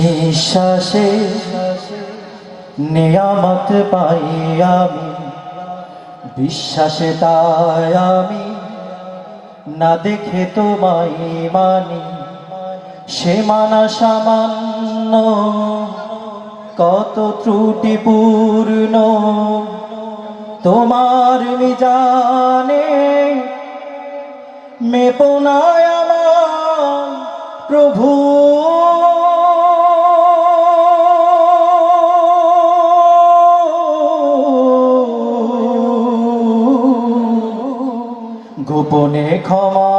নিঃশ্বাসে নিয়ামত পাই আমি, বিশ্বাসে তাই আমি না দেখে তোমায় মানি। সে মানা সামান্য কত ত্রুটিপূর্ণ, তোমার মিজানে মেপো না আমার প্রভু। গোপনে ক্ষমা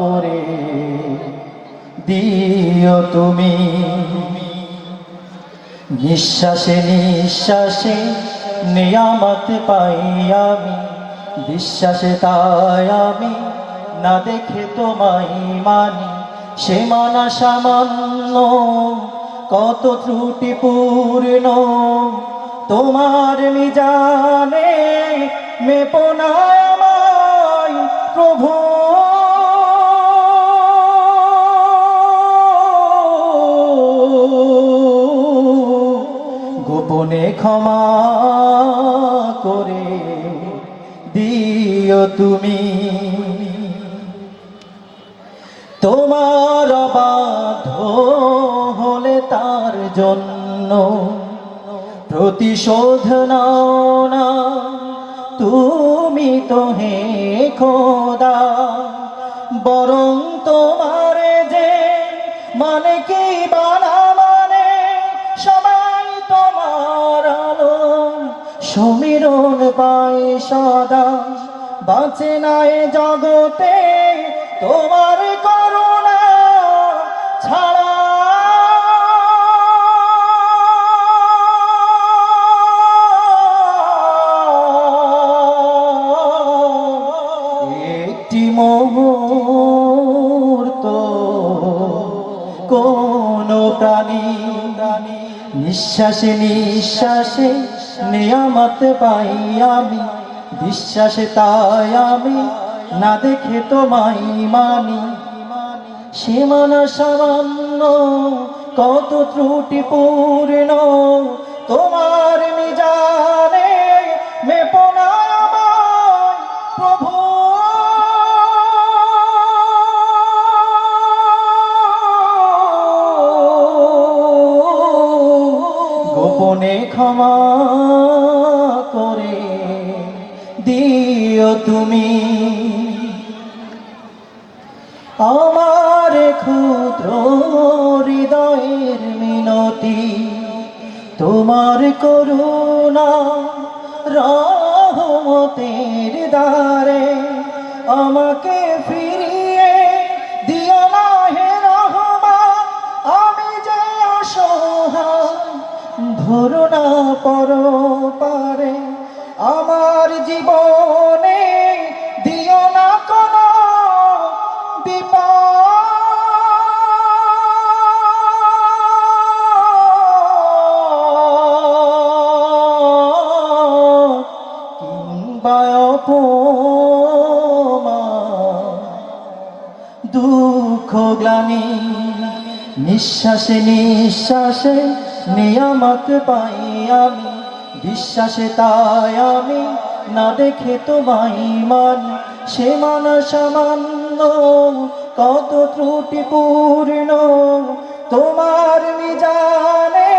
করে দিও তুমি। নিঃশ্বাসে নিঃশ্বাসে নিয়ামত পাই আমি, বিশ্বাসে তাই আমি না দেখে তোমায় মানি। সে মানা সামান্য কত ত্রুটিপূর্ণ, তোমার মিজানে মেপো না আমায় প্রভু। গোপনে ক্ষমা করে দিও তুমি। তোমার অবাধ্য হলে তার জন্য প্রতিশোধ নাও না তুমি তো হে খোদা। বরং তোমারে যে মানে কি বানা মানে, সবাই তোমার আলো সমীরণ পায় সদা। বাঁচে না এ জগতে তোমার করুণা ছাড়া। একটি মুহূর্ত কোন প্রাণী নিঃশ্বাসে নিঃশ্বাসে নিয়ামত পাই আমি, বিশ্বাসে তাই আমি না দেখে তোমায় মানি। সে মানা সামান্য কত ত্রুটিপূর্ণ, তোমার মিজানে মেপো না আমায় প্রভু। গোপনে ক্ষমা করে দিও তুমি। আমার ক্ষুদ্র হৃদয়ের মিনতি, তোমার করুণা রহমতের দ্বারে আমাকে ফিরিয়ে দিও না হে রহমান। আমি যে অসহায় ধরো না পরপারে, আমার জীবনে দিও না কোনো বিপদ কিংবা অপমান, দুঃখ গ্লানি। নিঃশ্বাসে নিঃশ্বাসে নিয়ামত পাই আমি, বিশ্বাসে তাই আমি না দেখে তোমায় মানি। সে মানা সামান্য কত ত্রুটিপূর্ণ, তোমার মিজানে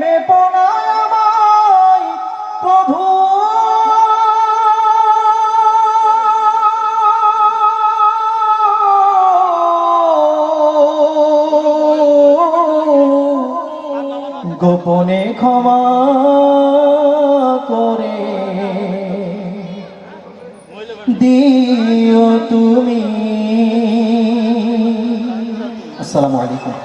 মেপো না আমায় প্রভু। গোপনে ক্ষমা করে দিও তুমি। আসসালামু আলাইকুম।